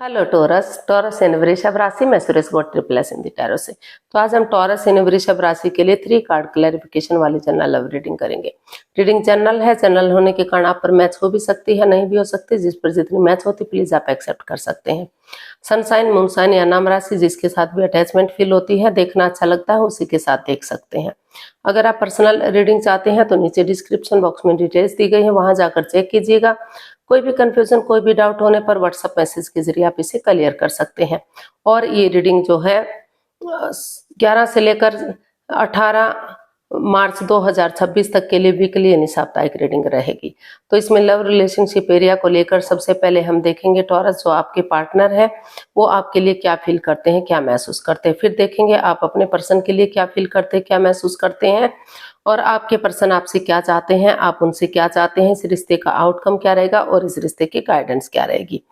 Hello taurus taurus इन वृषभ राशि में सुरेश गौड ट्रिपल इन दी टैरो से। तो आज हम टॉरस इन वृषभ राशि के लिए 3 कार्ड क्लैरिफिकेशन वाली जनरल लव रीडिंग करेंगे। रीडिंग जनरल है, जनरल होने के कारण आप पर मैच हो भी सकती है, नहीं भी हो सकती। जिस पर जितनी मैच होती प्लीज आप एक्सेप्ट कर सकते हैं। सनसाइन, मूनसाइन या नाम राशि जिसके साथ भी अटैचमेंट फील होती है, देखना अच्छा लगता है, उसी के साथ देख सकते हैं। अगर आप पर्सनल रीडिंग चाहते हैं तो नीचे डिस्क्रिप्शन बॉक्स में डिटेल्स दी गई है, वहां जाकर चेक कीजिएगा। कोई भी कंफ्यूजन, कोई भी डाउट होने पर व्हाट्सएप मैसेज के जरिए आप इसे क्लियर कर सकते हैं। और ये रीडिंग जो है 11 से लेकर 18 मार्च 2026 तक के लिए वीकली यानी साप्ताहिक रीडिंग रहेगी। तो इसमें लव रिलेशनशिप एरिया को लेकर सबसे पहले हम देखेंगे टॉरस, जो आपके पार्टनर है वो आपके लिए क्या फील करते हैं, क्या महसूस करते हैं। फिर देखेंगे आप अपने पर्सन के लिए क्या फील करते हैं, क्या महसूस करते हैं, और आपके पर्सन आपसे क्या चाहते हैं, आप उनसे क्या चाहते हैं, इस रिश्ते का आउटकम क्या रहेगा और इस रिश्ते की गाइडेंस क्या रहेगी।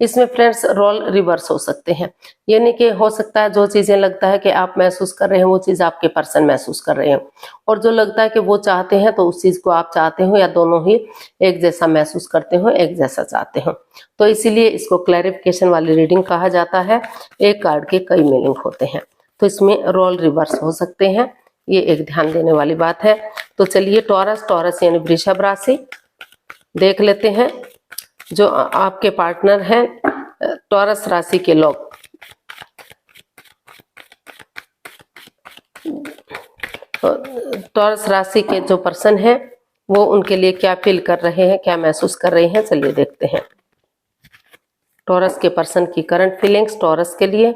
इसमें फ्रेंड्स रोल रिवर्स हो सकते हैं, यानी कि हो सकता है जो चीजें लगता है कि आप महसूस कर रहे हैं वो चीज आपके पर्सन महसूस कर रहे हैं, और जो लगता है कि वो चाहते हैं तो उस चीज को आप चाहते हो, या दोनों ही एक जैसा महसूस करते हो, एक जैसा चाहते हो। तो इसीलिए इसको क्लैरिफिकेशन वाली रीडिंग कहा जाता है। एक कार्ड के कई मीनिंग होते हैं, तो इसमें रोल रिवर्स हो सकते हैं, ये एक ध्यान देने वाली बात है। तो चलिए टॉरस यानी वृषभ राशि देख लेते हैं। जो आपके पार्टनर हैं टॉरस राशि के लोग, टॉरस राशि के जो पर्सन है वो उनके लिए क्या फील कर रहे हैं, क्या महसूस कर रहे हैं, चलिए देखते हैं। टॉरस के पर्सन की करंट फीलिंग्स टॉरस के लिए।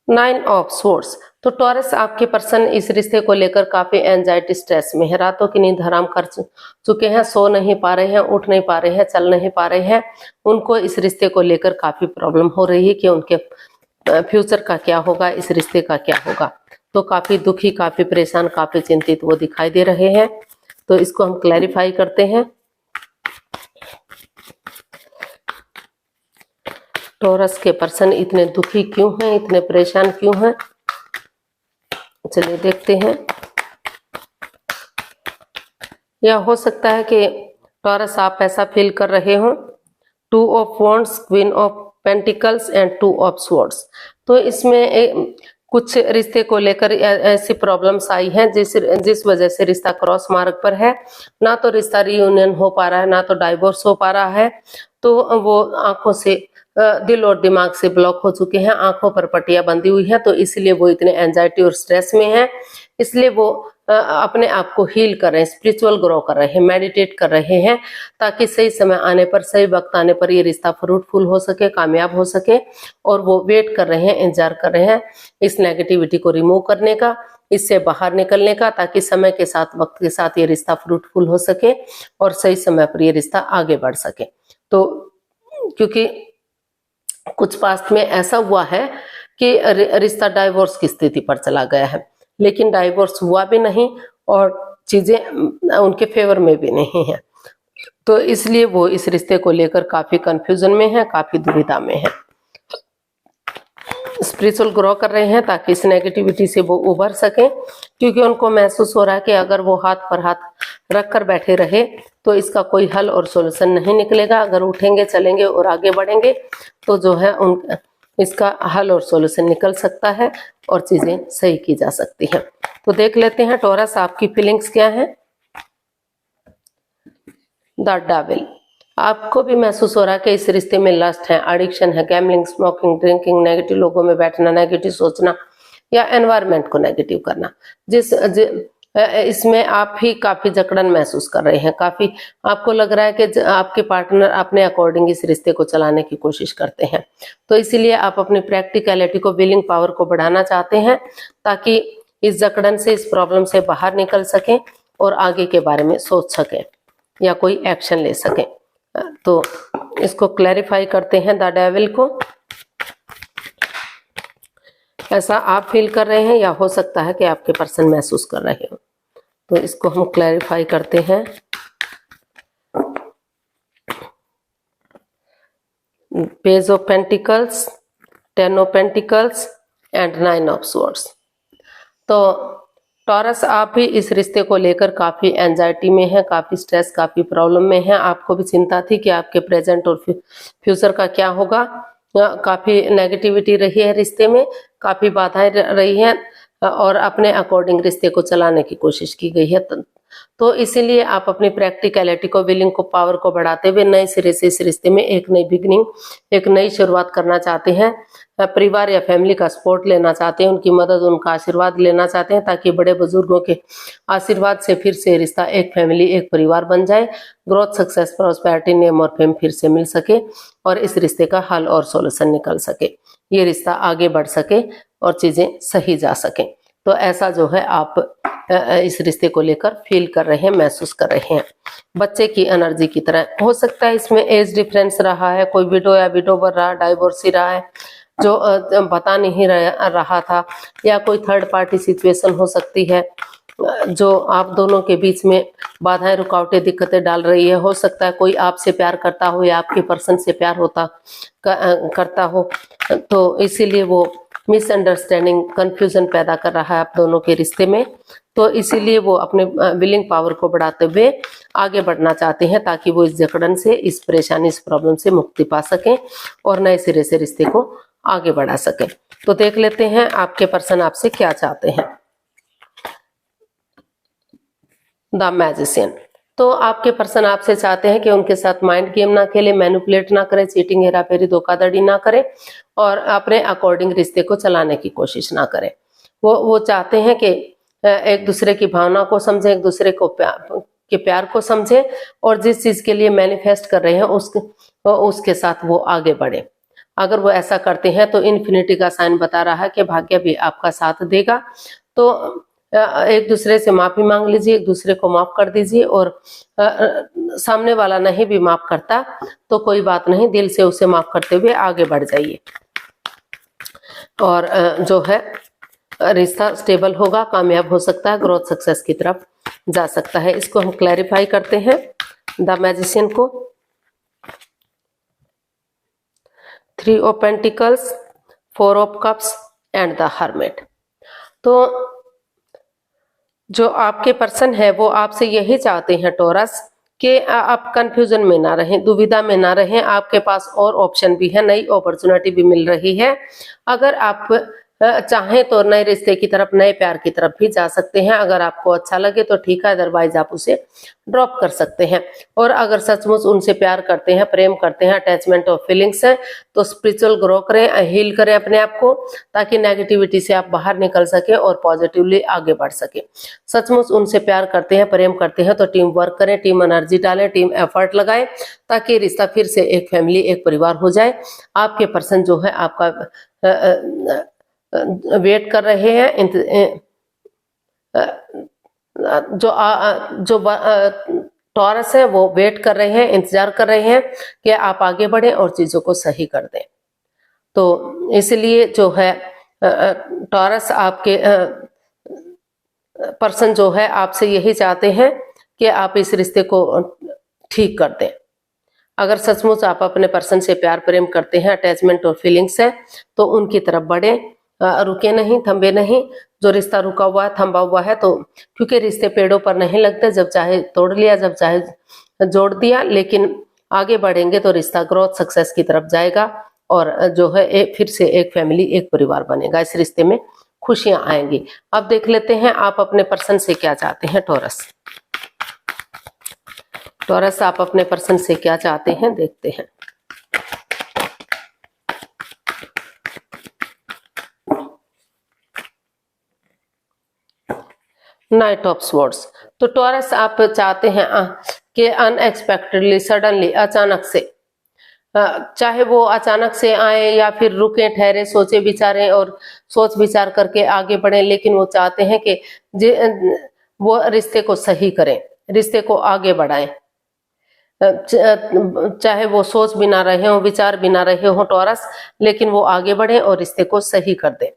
9 ऑफ सोर्स। तो टॉरस आपके पर्सन इस रिश्ते को लेकर काफी एंजाइटी स्ट्रेस में है, रातों की नींद हराम कर चुके हैं, सो नहीं पा रहे हैं, उठ नहीं पा रहे हैं, चल नहीं पा रहे हैं। उनको इस रिश्ते को लेकर काफी प्रॉब्लम हो रही है कि उनके फ्यूचर का क्या होगा, इस रिश्ते का क्या होगा। तो काफी दुखी, काफी परेशान, काफी चिंतित वो दिखाई दे रहे हैं। तो इसको हम क्लैरिफाई करते हैं। टॉरस के पर्सन इतने दुखी क्यों हैं, इतने परेशान क्यों हैं, चलिए देखते हैं। या हो सकता है कि टॉरस आप ऐसा फील कर रहे हो। 2 of wands, queen of pentacles and 2 of swords. तो इसमें कुछ रिश्ते को लेकर ऐसी प्रॉब्लम्स आई हैं जिस वजह से रिश्ता क्रॉस मार्ग पर है। ना तो रिश्ता रियूनियन हो पा रहा है, ना तो डाइवोर्स हो पा रहा है। तो वो आंखों से दिल और दिमाग से ब्लॉक हो चुके हैं, आंखों पर पट्टियां बंधी हुई है। तो इसलिए वो इतने एंजाइटी और स्ट्रेस में है। इसलिए वो अपने आप को हील कर रहे हैं, स्पिरिचुअल ग्रो कर रहे हैं, मेडिटेट कर रहे हैं, ताकि सही समय आने पर, सही वक्त आने पर ये रिश्ता फ्रूटफुल हो सके, कामयाब हो सके। और वो वेट कर रहे हैं, इंतजार कर रहे हैं इस नेगेटिविटी को रिमूव करने का, इससे बाहर निकलने का, ताकि समय के साथ, वक्त के साथ ये रिश्ता फ्रूटफुल हो सके और सही समय पर ये रिश्ता आगे बढ़ सके। तो क्योंकि कुछ पास्ट में ऐसा हुआ है कि रिश्ता डाइवोर्स की स्थिति पर चला गया है, लेकिन डाइवोर्स हुआ भी नहीं और चीजें उनके फेवर में भी नहीं है। तो इसलिए वो इस रिश्ते को लेकर काफी कंफ्यूजन में है, काफी दुविधा में है। स्पिरिचुअल ग्रो कर रहे हैं ताकि इस नेगेटिविटी से वो उभर सके, क्योंकि उनको महसूस हो रहा है कि अगर वो हाथ पर हाथ रख कर बैठे रहे तो इसका कोई हल और सॉल्यूशन नहीं निकलेगा। अगर उठेंगे, चलेंगे और आगे बढ़ेंगे तो जो है उन इसका हल और सॉल्यूशन निकल सकता है और चीजें सही की जा सकती हैं। तो देख लेते हैं टॉरस आपकी फीलिंग्स क्या है। The devil. आपको भी महसूस हो रहा है कि इस रिश्ते में लस्ट है, एडिक्शन है, गैम्बलिंग, स्मोकिंग, ड्रिंकिंग, नेगेटिव लोगों में बैठना, नेगेटिव सोचना या एनवायरनमेंट को नेगेटिव करना। इसमें आप ही काफी जकड़न महसूस कर रहे हैं, काफी आपको लग रहा है कि आपके पार्टनर अपने अकॉर्डिंग इस रिश्ते को चलाने की कोशिश करते हैं। तो इसीलिए आप अपनी प्रैक्टिकलिटी को, विलिंग पावर को बढ़ाना चाहते हैं, ताकि इस जकड़न से, इस प्रॉब्लम से बाहर निकल सकें और आगे के बारे में सोच सकें या कोई एक्शन ले सकें। तो इसको क्लैरिफाई करते हैं द डेविल को। ऐसा आप फील कर रहे हैं या हो सकता है कि आपके पर्सन महसूस कर रहे हो। तो इसको हम क्लैरिफाई करते हैं। Page of pentacles, 10 of pentacles and 9 of swords. तो टॉरस, आप भी इस रिश्ते को लेकर काफी एंजाइटी में हैं, काफी स्ट्रेस, काफी प्रॉब्लम में हैं। आपको भी चिंता थी कि आपके प्रेजेंट और फ्यूचर का क्या होगा। काफी नेगेटिविटी रही है रिश्ते में, काफी बाधाएं रही हैं और अपने अकॉर्डिंग रिश्ते को चलाने की कोशिश की गई है। तो इसीलिए आप अपनी प्रैक्टिकलिटी को, विलिंग को, पावर को बढ़ाते हुए नए सिरे से इस रिश्ते में एक नई बिगनिंग, एक नई शुरुआत करना चाहते हैं। परिवार या फैमिली का सपोर्ट लेना चाहते हैं, उनकी मदद, उनका आशीर्वाद लेना चाहते हैं, ताकि बड़े बुजुर्गों के आशीर्वाद से फिर से रिश्ता एक फैमिली, एक परिवार बन जाए। ग्रोथ, सक्सेस, प्रॉस्पेरिटी, नेम और फेम फिर से मिल सके और इस रिश्ते का हल और सॉल्यूशन निकल सके, ये रिश्ता आगे बढ़ सके और चीजें सही जा सके। तो ऐसा जो है आप इस रिश्ते को लेकर फील कर रहे हैं, महसूस कर रहे हैं। बच्चे की एनर्जी की तरह हो सकता है इसमें एज डिफरेंस रहा है, कोई विडो या विडोवर रहा, डाइवोर्सी रहा है जो बता नहीं रहा था, या कोई थर्ड पार्टी सिचुएशन हो सकती है जो आप दोनों के बीच में बाधाएं, रुकावटें, दिक्कतें डाल रही है। हो सकता है कोई आपसे प्यार करता हो या आपके पर्सन से प्यार करता हो, तो इसीलिए वो मिसअंडरस्टैंडिंग, कंफ्यूजन पैदा कर रहा है आप दोनों के रिश्ते में। तो इसीलिए वो अपने विलिंग पावर को बढ़ाते हुए आगे बढ़ना चाहते हैं, ताकि वो इस जकड़न से, इस परेशानी, इस प्रॉब्लम से मुक्ति पा सकें और नए सिरे से रिश्ते को आगे बढ़ा सकें। तो देख लेते हैं आपके पर्सन आपसे क्या चाहते हैं। द मैजिशियन, तो आपके पर्सन आपसे चाहते हैं कि उनके साथ माइंड गेम ना खेले, मैनिपुलेट ना करें, चीटिंग, हेराफेरी, धोखाधड़ी ना करें और अपने अकॉर्डिंग रिश्ते को चलाने की कोशिश ना करें। वो चाहते हैं कि एक दूसरे की भावना को समझें, एक दूसरे को प्यार को समझें और जिस चीज के लिए मैनिफेस्ट कर रहे हैं उसके साथ वो आगे बढ़े। अगर वो ऐसा करते हैं तो इन्फिनिटी का साइन बता रहा है कि भाग्य भी आपका साथ देगा। तो एक दूसरे से माफी मांग लीजिए, एक दूसरे को माफ कर दीजिए और सामने वाला नहीं भी माफ करता तो कोई बात नहीं, दिल से उसे माफ करते हुए आगे बढ़ जाइए और जो है रिश्ता स्टेबल होगा, कामयाब हो सकता है, ग्रोथ, सक्सेस की तरफ जा सकता है। इसको हम क्लैरिफाई करते हैं द मैजिशियन को। 3 of pentacles, 4 of cups and the hermit. तो जो आपके पर्सन है वो आपसे यही चाहते हैं टॉरस कि आप कंफ्यूजन में ना रहें, दुविधा में ना रहें। आपके पास और ऑप्शन भी है, नई अपॉर्चुनिटी भी मिल रही है। अगर आप चाहें तो नए रिश्ते की तरफ, नए प्यार की तरफ भी जा सकते हैं। अगर आपको अच्छा लगे तो ठीक है, अदरवाइज आप उसे ड्रॉप कर सकते हैं। और अगर सचमुच उनसे प्यार करते हैं, प्रेम करते हैं, अटैचमेंट और फीलिंग्स है तो स्पिरिचुअल ग्रो करें, हील करें अपने आप को, ताकि नेगेटिविटी से आप बाहर निकल सके और पॉजिटिवली आगे बढ़ सके। सचमुच उनसे प्यार करते हैं, प्रेम करते हैं तो टीम वर्क करें, टीम एनर्जी डालें, टीम एफर्ट लगाएं, ताकि रिश्ता फिर से एक फैमिली, एक परिवार हो जाए। आपके पर्सन जो है आपका वेट कर रहे हैं, जो टॉरस है वो वेट कर रहे हैं, इंतजार कर रहे हैं कि आप आगे बढ़े और चीजों को सही कर दें। तो इसलिए जो है टॉरस, आपके पर्सन जो है आपसे यही चाहते हैं कि आप इस रिश्ते को ठीक कर दें। अगर सचमुच आप अपने पर्सन से प्यार प्रेम करते हैं, अटैचमेंट और फीलिंग्स है तो उनकी तरफ बढ़े, रुके नहीं, थंबे नहीं। जो रिश्ता रुका हुआ है, थंबा हुआ है, तो क्योंकि रिश्ते पेड़ों पर नहीं लगते, जब चाहे तोड़ लिया, जब चाहे जोड़ दिया, लेकिन आगे बढ़ेंगे तो रिश्ता ग्रोथ, सक्सेस की तरफ जाएगा और जो है फिर से एक फैमिली, एक परिवार बनेगा। इस रिश्ते में खुशियां आएंगी। अब देख लेते हैं आप अपने पर्सन से क्या चाहते हैं। टॉरस आप अपने पर्सन से क्या चाहते हैं, देखते हैं। नाइट ऑफ स्वॉर्ड्स, तो टॉरस आप चाहते हैं कि अनएक्सपेक्टेडली, सडनली, अचानक से, चाहे वो अचानक से आए या फिर रुके, ठहरे, सोचे विचारें और सोच विचार करके आगे बढ़े, लेकिन वो चाहते हैं कि वो रिश्ते को सही करें, रिश्ते को आगे बढ़ाएं। चाहे वो सोच भी ना रहे हो, विचार भी ना रहे हो टॉरस, लेकिन वो आगे बढ़े और रिश्ते को सही कर दें।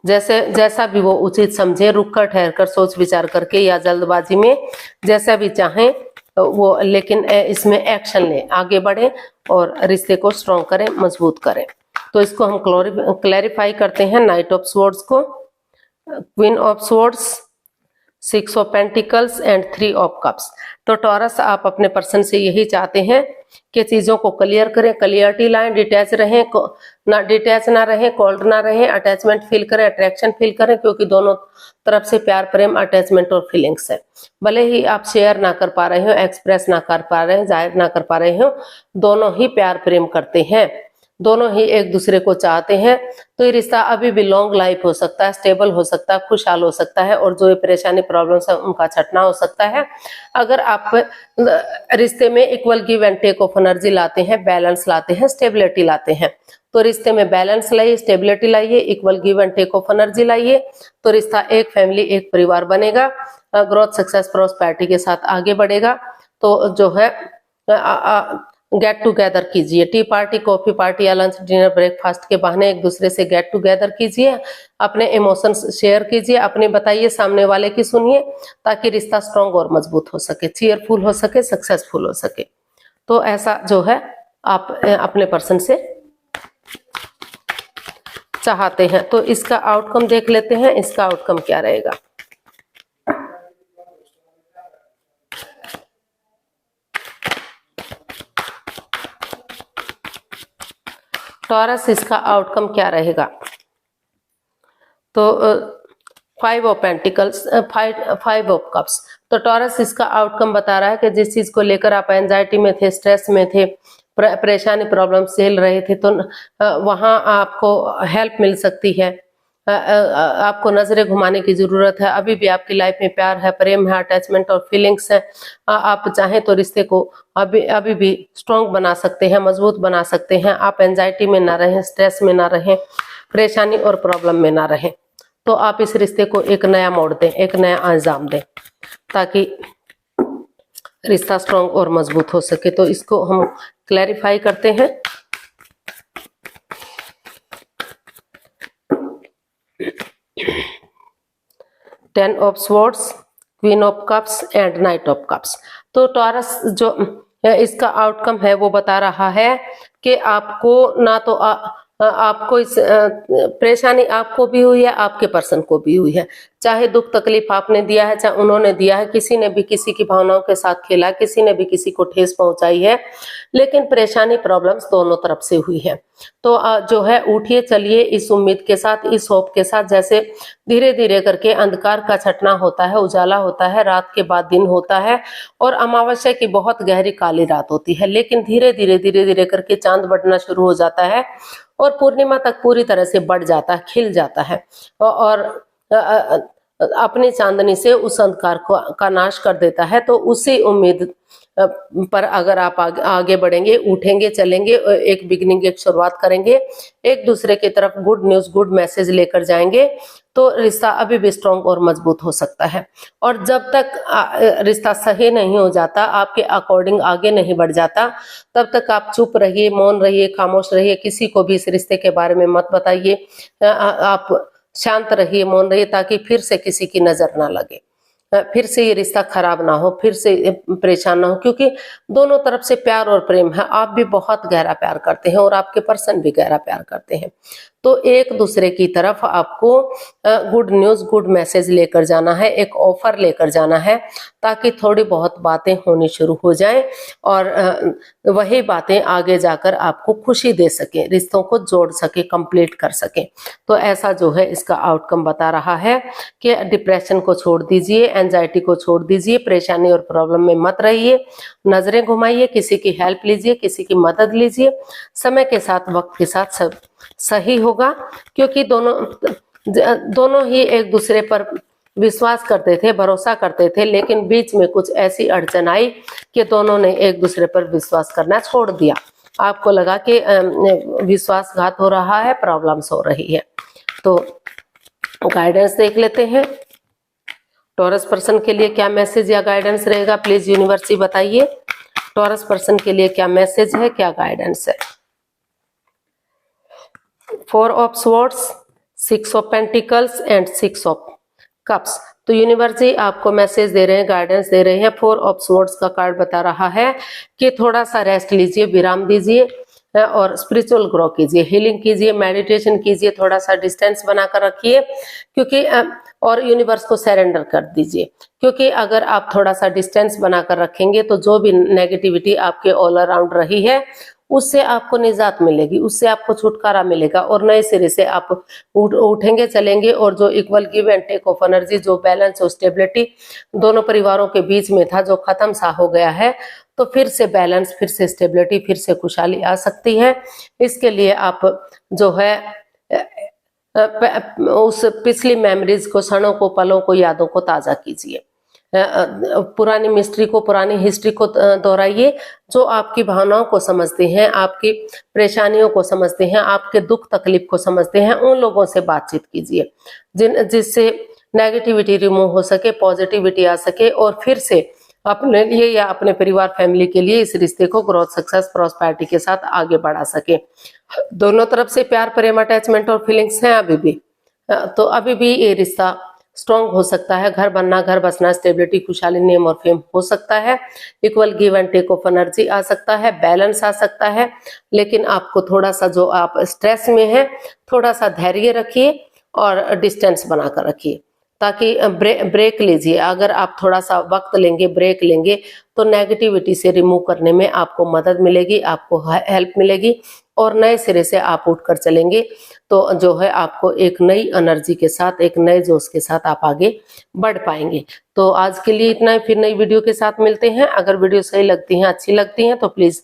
जैसा भी वो उचित समझे, रुक कर, ठहर कर, सोच विचार करके या जल्दबाजी में, जैसा भी चाहें वो, लेकिन इसमें एक्शन लें, आगे बढ़े और रिश्ते को स्ट्रॉन्ग करें, मजबूत करें। तो इसको हम क्लैरिफाई करते हैं नाइट ऑफ स्वॉर्ड्स को। Queen of swords, 6 of pentacles and 3 of cups. तो टॉरस आप अपने पर्सन से यही चाहते हैं कि चीजों को क्लियर करें, क्लियरिटी लाएं, डिटैच रहें, ना डिटैच ना रहें, कोल्ड ना रहें, अटैचमेंट फील करें, अट्रैक्शन फील करें, क्योंकि दोनों तरफ से प्यार, प्रेम, अटैचमेंट और फीलिंग्स है। भले ही आप शेयर ना कर पा रहे हो, एक्सप्रेस ना कर पा रहे हैं, जाहिर ना कर पा रहे हो, दोनों ही प्यार प्रेम करते हैं, दोनों ही एक दूसरे को चाहते हैं। तो ये रिश्ता अभी भी लॉन्ग लाइफ हो सकता है, स्टेबल हो सकता है, खुशहाल हो सकता है, और जो ये परेशानी प्रॉब्लम्स है उनका छटना हो सकता है। अगर आप रिश्ते में equal give and take of energy लाते हैं, बैलेंस लाते हैं, स्टेबिलिटी लाते हैं, तो रिश्ते में बैलेंस लाइए, स्टेबिलिटी लाइए, equal give and take of energy लाइए, तो रिश्ता एक फैमिली, एक परिवार बनेगा, ग्रोथ, सक्सेस, प्रॉस्पेरिटी के साथ आगे बढ़ेगा। तो जो है गेट टुगेदर कीजिए, टी पार्टी, कॉफी पार्टी या लंच, डिनर, ब्रेकफास्ट के बहाने एक दूसरे से गेट टुगेदर कीजिए, अपने इमोशंस शेयर कीजिए, अपने बताइए, सामने वाले की सुनिए, ताकि रिश्ता स्ट्रांग और मजबूत हो सके, चीयरफुल हो सके, सक्सेसफुल हो सके। तो ऐसा जो है आप अपने पर्सन से चाहते हैं। तो इसका आउटकम देख लेते हैं, इसका आउटकम क्या रहेगा। टॉरस, इसका आउटकम क्या रहेगा। तो 5 ऑफ पेंटिकल्स, 5 ऑफ कप्स। तो टॉरस इसका आउटकम बता रहा है कि जिस चीज को लेकर आप एंजाइटी में थे, स्ट्रेस में थे, परेशानी, प्रॉब्लम झेल रहे थे, तो वहां आपको हेल्प मिल सकती है। आपको नजरें घुमाने की जरूरत है। अभी भी आपकी लाइफ में प्यार है, प्रेम है, अटैचमेंट और फीलिंग्स है। आप चाहें तो रिश्ते को अभी भी स्ट्रॉन्ग बना सकते हैं, मजबूत बना सकते हैं। आप एंजाइटी में ना रहें, स्ट्रेस में ना रहें, परेशानी और प्रॉब्लम में ना रहें। तो आप इस रिश्ते को एक नया मोड़ दें, एक नया अंजाम दें, ताकि रिश्ता स्ट्रॉन्ग और मजबूत हो सके। तो इसको हम क्लैरिफाई करते हैं। Ten of swords, queen of cups and night of cups. तो टॉरस जो इसका आउटकम है वो बता रहा है कि आपको ना तो आपको इस परेशानी आपको भी हुई है, आपके पर्सन को भी हुई है। चाहे दुख तकलीफ आपने दिया है, चाहे उन्होंने दिया है, किसी ने भी किसी की भावनाओं के साथ खेला, किसी ने भी किसी को ठेस पहुंचाई है, लेकिन परेशानी प्रॉब्लम्स दोनों तरफ से हुई है। तो जो है उठिए, चलिए इस उम्मीद के साथ, इस होप के साथ, जैसे धीरे धीरे करके अंधकार का छटना होता है, उजाला होता है, रात के बाद दिन होता है, और अमावस्या की बहुत गहरी काली रात होती है, लेकिन धीरे धीरे करके चांद बढ़ना शुरू हो जाता है और पूर्णिमा तक पूरी तरह से बढ़ जाता है, खिल जाता है, और अपनी चांदनी से उस अंधकार का नाश कर देता है। तो उसी उम्मीद पर अगर आप आगे बढ़ेंगे, उठेंगे, चलेंगे, एक बिगिनिंग, एक शुरुआत करेंगे, एक दूसरे की तरफ गुड न्यूज, गुड मैसेज लेकर जाएंगे, तो रिश्ता अभी भी स्ट्रॉन्ग और मजबूत हो सकता है। और जब तक रिश्ता सही नहीं हो जाता, आपके अकॉर्डिंग आगे नहीं बढ़ जाता, तब तक आप चुप रहिए, मौन रहिए, खामोश रहिए, किसी को भी इस रिश्ते के बारे में मत बताइए। आप शांत रहिए, मौन रहिए, ताकि फिर से किसी की नजर ना लगे, फिर से ये रिश्ता खराब ना हो, फिर से परेशान ना हो, क्योंकि दोनों तरफ से प्यार और प्रेम है। आप भी बहुत गहरा प्यार करते हैं और आपके पर्सन भी गहरा प्यार करते हैं। तो एक दूसरे की तरफ आपको गुड न्यूज, गुड मैसेज लेकर जाना है, एक ऑफर लेकर जाना है, ताकि थोड़ी बहुत बातें होनी शुरू हो जाएं, और वही बातें आगे जाकर आपको खुशी दे सके, रिश्तों को जोड़ सके, कंप्लीट कर सके। तो ऐसा जो है इसका आउटकम बता रहा है कि डिप्रेशन को छोड़ दीजिए, एंजाइटी को छोड़ दीजिए, परेशानी और प्रॉब्लम में मत रहिए, नजरें घुमाइए, किसी की हेल्प लीजिए, किसी की मदद लीजिए। समय के साथ, वक्त के साथ सब सही होगा, क्योंकि दोनों ही एक दूसरे पर विश्वास करते थे, भरोसा करते थे, लेकिन बीच में कुछ ऐसी अड़चन आई कि दोनों ने एक दूसरे पर विश्वास करना छोड़ दिया। आपको लगा कि विश्वासघात हो रहा है, प्रॉब्लम्स हो रही है। तो गाइडेंस देख लेते हैं, टॉरस पर्सन के लिए क्या मैसेज या गाइडेंस रहेगा। प्लीज यूनिवर्स जी बताइए, टॉरस पर्सन के लिए क्या मैसेज है, क्या गाइडेंस है। 4 of swords, 6 of pentacles and 6 of cups. तो यूनिवर्स जी आपको मैसेज दे रहे हैं, गाइडेंस दे रहे हैं। 4 ऑफ स्वॉर्ड्स का कार्ड बता रहा है कि थोड़ा सा रेस्ट लीजिए, विराम दीजिए, और स्पिरिचुअल ग्रो कीजिए, हीलिंग कीजिए, मेडिटेशन कीजिए, थोड़ा सा डिस्टेंस बनाकर रखिए, क्योंकि और यूनिवर्स को सरेंडर कर दीजिए, क्योंकि अगर आप थोड़ा सा डिस्टेंस बनाकर रखेंगे तो जो भी नेगेटिविटी आपके ऑल अराउंड रही है उससे आपको निजात मिलेगी, उससे आपको छुटकारा मिलेगा और नए सिरे से आप उठेंगे चलेंगे। और जो equal give and take of energy, जो बैलेंस और स्टेबिलिटी दोनों परिवारों के बीच में था, जो खत्म सा हो गया है, तो फिर से बैलेंस, फिर से स्टेबिलिटी, फिर से खुशहाली आ सकती है। इसके लिए आप जो है उस पिछली मेमोरीज को, क्षणों को, पलों को, यादों को ताजा कीजिए, पुरानी मिस्ट्री को, पुरानी हिस्ट्री को दोहराइए। जो आपकी भावनाओं को समझते हैं, आपकी परेशानियों को समझते हैं, आपके दुख तकलीफ को समझते हैं, उन लोगों से बातचीत कीजिए जिससे नेगेटिविटी रिमूव हो सके, पॉजिटिविटी आ सके और फिर से अपने लिए या अपने परिवार फैमिली के लिए इस रिश्ते को ग्रोथ, सक्सेस, प्रॉस्पेरिटी के साथ आगे बढ़ा सके। दोनों तरफ से प्यार, प्रेम, अटैचमेंट और फीलिंग्स हैं अभी भी, तो अभी भी ये रिश्ता स्ट्रॉन्ग हो सकता है। घर बनना, घर बसना, स्टेबिलिटी, खुशहाली, नेम और फेम हो सकता है। Equal give and take of energy आ सकता है, बैलेंस आ सकता है। लेकिन आपको थोड़ा सा, जो आप स्ट्रेस में है, थोड़ा सा धैर्य रखिए और डिस्टेंस बनाकर रखिए, ताकि ब्रेक लीजिए। अगर आप थोड़ा सा वक्त लेंगे, ब्रेक लेंगे, तो नेगेटिविटी से रिमूव करने में आपको मदद मिलेगी, आपको हेल्प मिलेगी और नए सिरे से आप उठकर चलेंगे तो जो है आपको एक नई एनर्जी के साथ, एक नए जोश के साथ आप आगे बढ़ पाएंगे। तो आज के लिए इतना ही, फिर नई वीडियो के साथ मिलते हैं। अगर वीडियो सही लगती है, अच्छी लगती है, तो प्लीज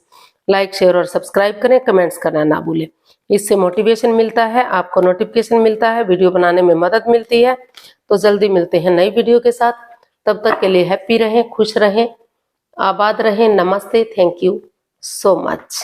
लाइक, शेयर और सब्सक्राइब करें, कमेंट्स करना ना भूलें। इससे मोटिवेशन मिलता है, आपको नोटिफिकेशन मिलता है, वीडियो बनाने में मदद मिलती है। तो जल्दी मिलते हैं नई वीडियो के साथ, तब तक के लिए हैप्पी रहें, खुश रहें, आबाद रहें। नमस्ते, थैंक यू सो मच।